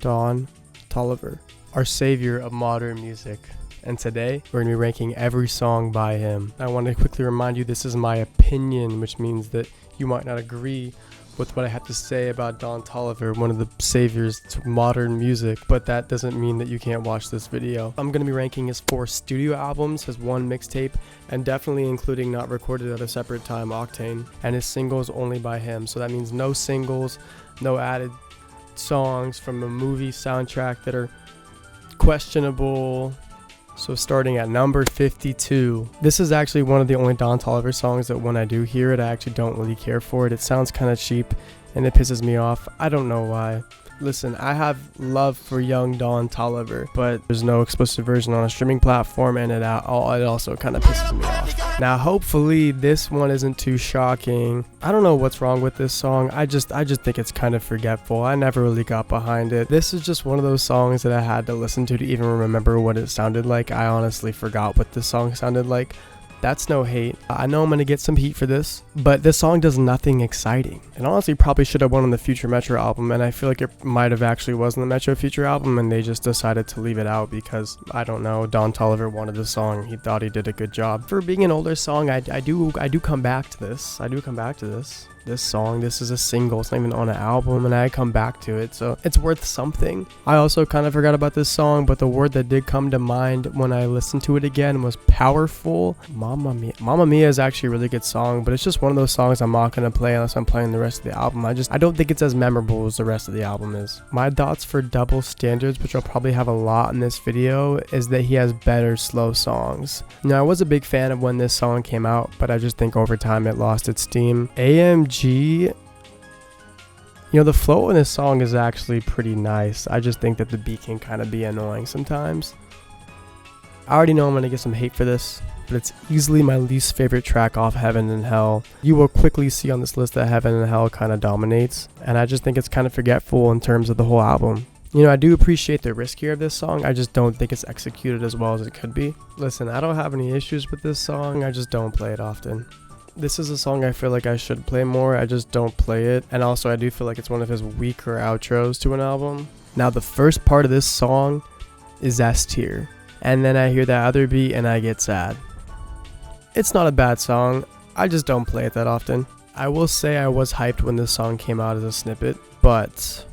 Don Toliver, our savior of modern music. And today, we're going to be ranking every song by him. I want to quickly remind you this is my opinion, which means that you might not agree with what I have to say about Don Toliver, one of the saviors to modern music, but that doesn't mean that you can't watch this video. I'm going to be ranking his 4 studio albums, his 1 mixtape, and definitely including not recorded at a separate time, Octane, and his singles only by him. So that means no singles, no added songs from a movie soundtrack that are questionable. So starting at number 52, this is actually one of the only Don Toliver songs that when I do hear it, I actually don't really care for it. It sounds kind of cheap and it pisses me off. I don't know why. Listen, I have love for young Don Toliver, but there's no explicit version on a streaming platform, and it also kind of pisses me off. Now, hopefully this one isn't too shocking. I don't know what's wrong with this song. I just think it's kind of forgetful. I never really got behind it. This is just one of those songs that I had to listen to even remember what it sounded like. I honestly forgot what this song sounded like. That's no hate. I know I'm going to get some heat for this, but this song does nothing exciting. And honestly, probably should have won on the Future Metro album, and I feel like it might have actually was on the Metro Future album, and they just decided to leave it out because, I don't know, Don Toliver wanted the song. He thought he did a good job. For being an older song, I do come back to this. This song, this is a single, it's not even on an album, and I come back to it, so it's worth something. I also kind of forgot about this song, but the word that did come to mind when I listened to it again was powerful. Mamma Mia is actually a really good song, but it's just one of those songs I'm not going to play unless I'm playing the rest of the album. I don't think it's as memorable as the rest of the album is. My thoughts for Double Standards, which I'll probably have a lot in this video, is that he has better slow songs. Now, I was a big fan of when this song came out, but I just think over time it lost its steam. AMG, you know, the flow in this song is actually pretty nice. I just think that the beat can kind of be annoying sometimes. I already know I'm going to get some hate for this, but it's easily my least favorite track off Heaven and Hell. You will quickly see on this list that Heaven and Hell kind of dominates, and I just think it's kind of forgetful in terms of the whole album. You know, I do appreciate the risk here of this song. I just don't think it's executed as well as it could be. Listen, I don't have any issues with this song. I just don't play it often. This is a song I feel like I should play more. I just don't play it. And also I do feel like it's one of his weaker outros to an album. Now the first part of this song is S tier. And then I hear that other beat and I get sad. It's not a bad song. I just don't play it that often. I will say I was hyped when this song came out as a snippet, but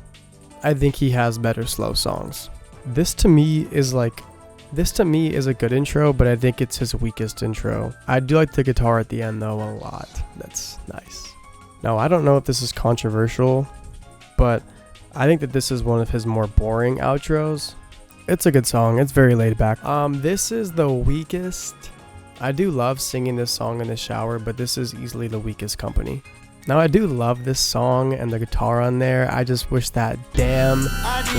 I think he has better slow songs. This to me is a good intro, but I think it's his weakest intro. I do like the guitar at the end though a lot. That's nice. Now, I don't know if this is controversial, but I think that this is one of his more boring outros. It's a good song. It's very laid back. This is the weakest. I do love singing this song in the shower, but this is easily the weakest company. Now, I do love this song and the guitar on there. I just wish that damn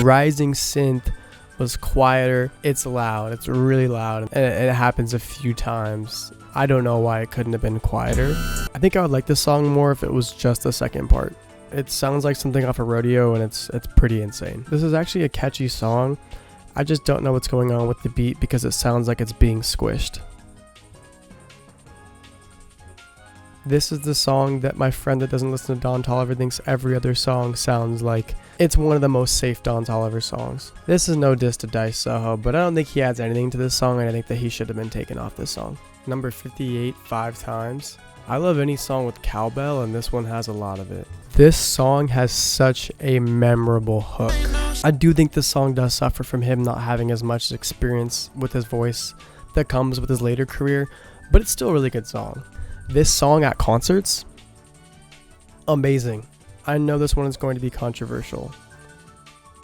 rising synth was quieter. It's loud. It's really loud, and it happens a few times. I don't know why it couldn't have been quieter. I think I would like this song more if it was just the second part. It sounds like something off a rodeo, and it's pretty insane. This is actually a catchy song. I just don't know what's going on with the beat because it sounds like it's being squished. This is the song that my friend that doesn't listen to Don Toliver thinks every other song sounds like. It's one of the most safe Don Toliver songs. This is no diss to Dice Soho, but I don't think he adds anything to this song, and I think that he should have been taken off this song. Number 58, 5 Times. I love any song with cowbell, and this one has a lot of it. This song has such a memorable hook. I do think this song does suffer from him not having as much experience with his voice that comes with his later career, but it's still a really good song. This song at concerts, amazing. I know this one is going to be controversial,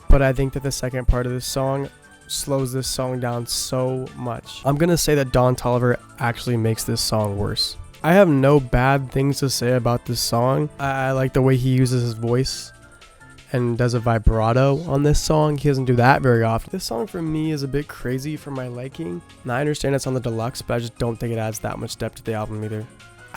but I think that the second part of this song slows this song down so much. I'm going to say that Don Toliver actually makes this song worse. I have no bad things to say about this song. I like the way he uses his voice and does a vibrato on this song. He doesn't do that very often. This song for me is a bit crazy for my liking. And I understand it's on the deluxe, but I just don't think it adds that much depth to the album either.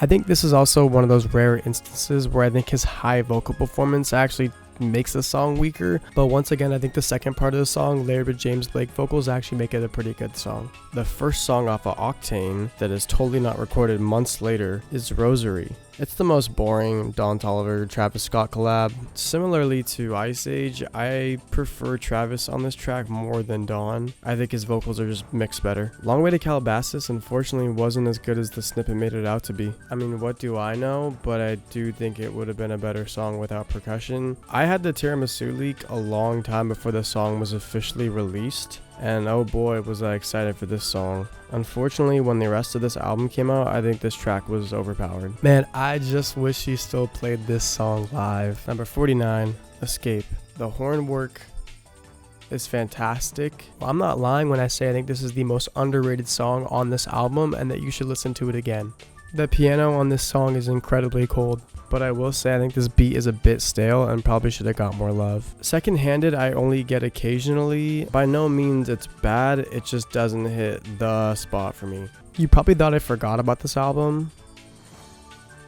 I think this is also one of those rare instances where I think his high vocal performance actually makes the song weaker, but once again I think the second part of the song, layered with James Blake vocals, actually make it a pretty good song. The first song off of Octane that is totally not recorded months later is Rosary. It's the most boring Don Toliver Travis Scott collab. Similarly to Ice Age, I prefer Travis on this track more than Don. I think his vocals are just mixed better. Long Way to Calabasas unfortunately wasn't as good as the snippet made it out to be. I mean, what do I know? But I do think it would have been a better song without percussion. I had the Tiramisu leak a long time before the song was officially released. And oh boy, was I excited for this song. Unfortunately, when the rest of this album came out, I think this track was overpowered. Man, I just wish he still played this song live. Number 49, Escape. The horn work is fantastic. Well, I'm not lying when I say I think this is the most underrated song on this album and that you should listen to it again. The piano on this song is incredibly cold, but I will say I think this beat is a bit stale and probably should have got more love. Second-handed I only get occasionally. By no means it's bad, it just doesn't hit the spot for me. You probably thought I forgot about this album.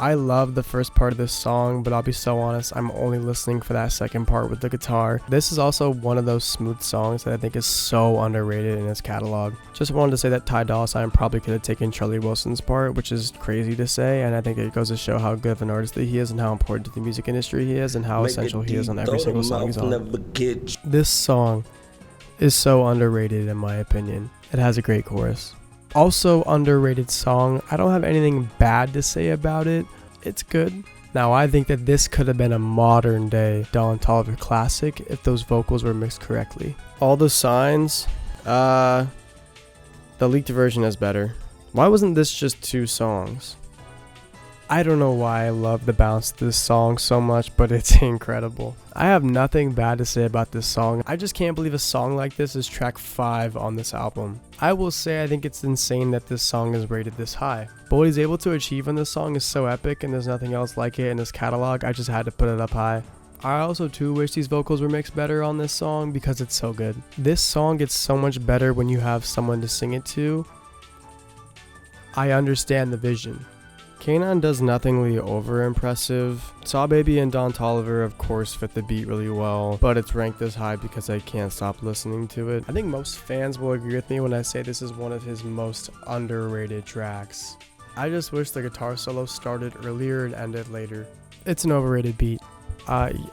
I love the first part of this song, but I'll be so honest, I'm only listening for that second part with the guitar. This is also one of those smooth songs that I think is so underrated in its catalog. Just wanted to say that Ty Dolla $ign probably could have taken Charlie Wilson's part, which is crazy to say, and I think it goes to show how good of an artist that he is and how important to the music industry he is and how essential he is on every single song he's on. This song is so underrated in my opinion. It has a great chorus. Also underrated song. I don't have anything bad to say about it. It's good. Now I think that this could have been a modern day Don Toliver classic if those vocals were mixed correctly. All the Signs. The leaked version is better. Why wasn't this just 2 songs? I don't know why I love the bounce of this song so much, but it's incredible. I have nothing bad to say about this song. I just can't believe a song like this is track 5 on this album. I will say I think it's insane that this song is rated this high. But what he's able to achieve on this song is so epic and there's nothing else like it in his catalog. I just had to put it up high. I also too wish these vocals were mixed better on this song because it's so good. This song gets so much better when you have someone to sing it to. I understand the vision. Kanan does nothingly over impressive. Saw Baby and Don Toliver of course fit the beat really well, but it's ranked this high because I can't stop listening to it. I think most fans will agree with me when I say this is one of his most underrated tracks. I just wish the guitar solo started earlier and ended later. It's an overrated beat.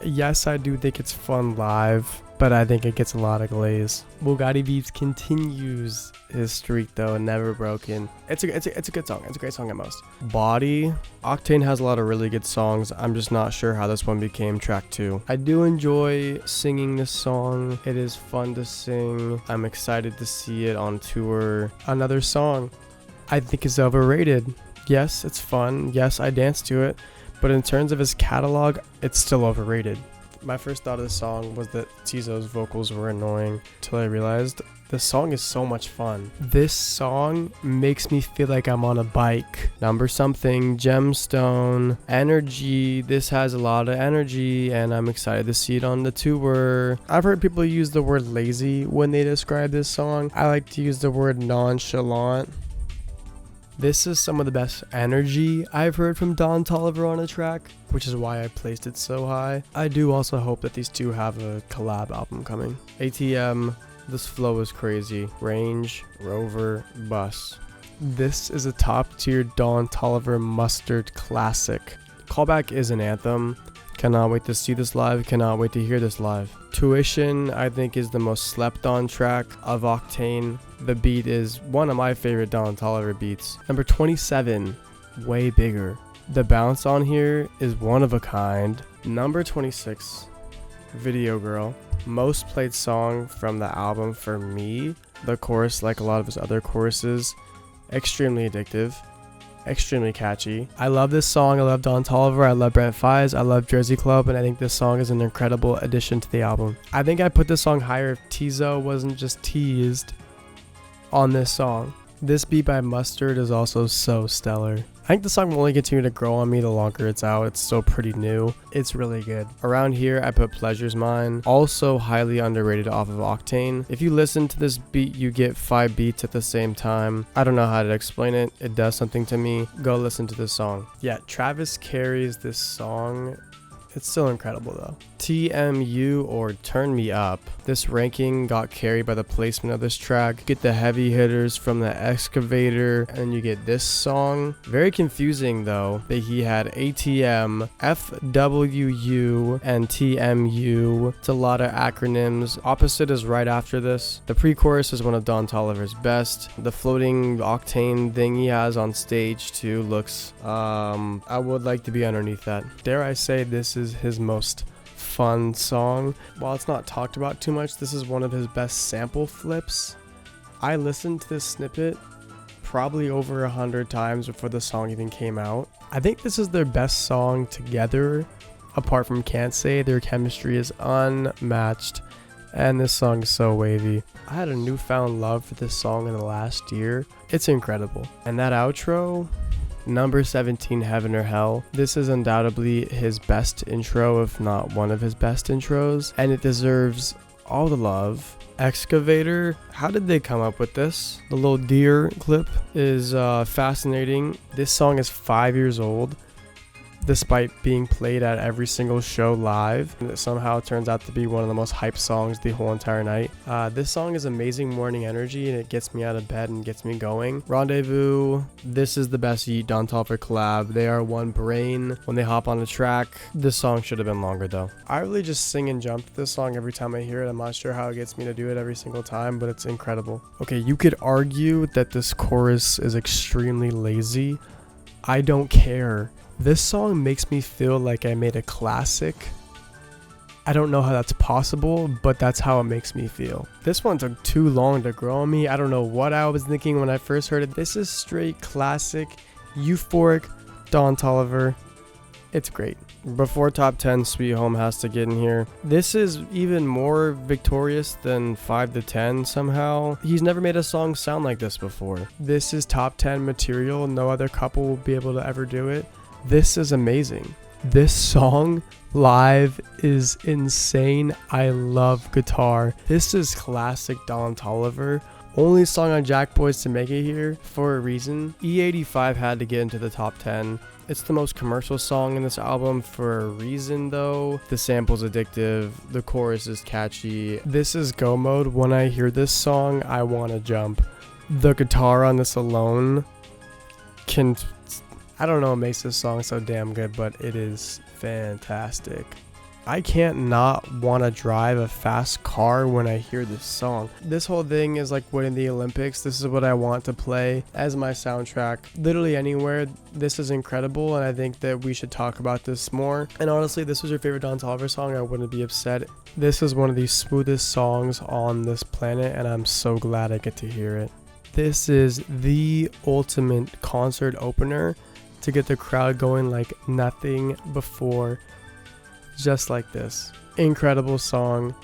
Yes, I do think it's fun live, but I think it gets a lot of glaze. Bugatti Beeps continues his streak though, never broken. It's a good song. It's a great song at most. Body. Octane has a lot of really good songs. I'm just not sure how this one became track 2. I do enjoy singing this song. It is fun to sing. I'm excited to see it on tour. Another song I think is overrated. Yes, it's fun. Yes, I dance to it. But in terms of his catalog, it's still overrated. My first thought of the song was that Tizo's vocals were annoying, till I realized the song is so much fun. This song makes me feel like I'm on a bike. Number Something, Gemstone, Energy. This has a lot of energy and I'm excited to see it on the tour. I've heard people use the word lazy when they describe this song. I like to use the word nonchalant. This is some of the best energy I've heard from Don Toliver on a track, which is why I placed it so high. I do also hope that these two have a collab album coming. ATM, this flow is crazy. Range, Rover, Bus. This is a top tier Don Toliver mustard classic. Callback is an anthem. Cannot wait to see this live, cannot wait to hear this live. Tuition, I think, is the most slept on track of Octane. The beat is one of my favorite Don Toliver beats. Number 27, Way Bigger. The bounce on here is one of a kind. Number 26, Video Girl. Most played song from the album for me. The chorus, like a lot of his other choruses, extremely addictive. Extremely catchy. I love this song. I love Don Toliver. I love Brent Faiyaz. I love Jersey Club, and I think this song is an incredible addition to the album. I think I put this song higher if Tizo wasn't just teased on this song. This beat by Mustard is also so stellar. I think the song will only continue to grow on me the longer it's out. It's still pretty new. It's really good. Around here, I put Pleasure's Mine. Also highly underrated off of Octane. If you listen to this beat, you get 5 beats at the same time. I don't know how to explain it. It does something to me. Go listen to this song. Yeah, Travis carries this song It's still incredible though. TMU or Turn Me Up. This ranking got carried by the placement of this track. Get the heavy hitters from the Excavator, and you get this song. Very confusing though that he had ATM, FWU, and TMU. It's a lot of acronyms. Opposite is right after this. The pre-chorus is one of Don Toliver's best. The floating Octane thing he has on stage too looks, I would like to be underneath that. Dare I say this is his most fun song. While it's not talked about too much, this is one of his best sample flips. I listened to this snippet probably over 100 times before the song even came out. I think this is their best song together, apart from Can't Say. Their chemistry is unmatched, and this song is so wavy. I had a newfound love for this song in the last year. It's incredible. And that outro, number 17, Heaven or Hell. This is undoubtedly his best intro, if not one of his best intros, and it deserves all the love. Excavator, how did they come up with this? The little deer clip is fascinating. This song is 5 years old, despite being played at every single show live. And it somehow turns out to be one of the most hyped songs the whole entire night. This song is amazing morning energy, and it gets me out of bed and gets me going. Rendezvous, this is the best Yeet Don Toliver collab. They are one brain when they hop on the track. This song should have been longer though. I really just sing and jump to this song every time I hear it. I'm not sure how it gets me to do it every single time, but it's incredible. Okay, you could argue that this chorus is extremely lazy. I don't care. This song makes me feel like I made a classic. I don't know how that's possible, but that's how it makes me feel. This one took too long to grow on me. I don't know what I was thinking when I first heard it. This is straight classic, euphoric Don Toliver. It's great. Before top 10, Sweet Home has to get in here. This is even more victorious than 5 to 10 somehow. He's never made a song sound like this before. This is top 10 material. No other couple will be able to ever do it. This is amazing. This song live is insane. I love guitar. This is classic Don Toliver. Only song on Jack Boys to make it here for a reason. E85 had to get into the top 10. It's the most commercial song in this album for a reason though. The sample's addictive. The chorus is catchy. This is go mode. When I hear this song, I want to jump. The guitar on this alone can... I don't know what makes this song so damn good, but it is fantastic. I can't not want to drive a fast car when I hear this song. This whole thing is like winning the Olympics. This is what I want to play as my soundtrack. Literally anywhere. This is incredible, and I think that we should talk about this more. And honestly, this was your favorite Don Toliver song, I wouldn't be upset. This is one of the smoothest songs on this planet, and I'm so glad I get to hear it. This is the ultimate concert opener to get the crowd going like nothing before. Just like this. Incredible song,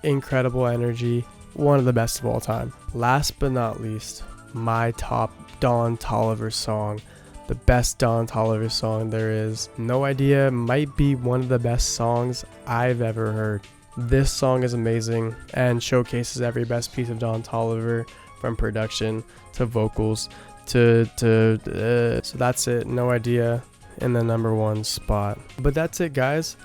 incredible energy, one of the best of all time. Last but not least, my top Don Toliver song. The best Don Toliver song there is. No idea, might be one of the best songs I've ever heard. This song is amazing and showcases every best piece of Don Toliver, from production to vocals so that's it. No idea in the number 1 spot. But that's it, guys.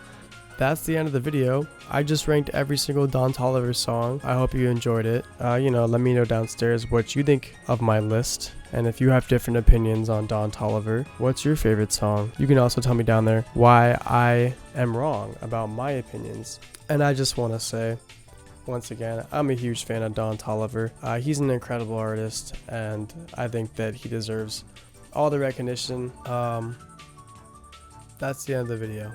That's the end of the video. I just ranked every single Don Toliver song. I hope you enjoyed it. Let me know downstairs what you think of my list. And if you have different opinions on Don Toliver, what's your favorite song? You can also tell me down there why I am wrong about my opinions. And I just want to say, once again, I'm a huge fan of Don Toliver. He's an incredible artist, and I think that he deserves all the recognition. That's the end of the video.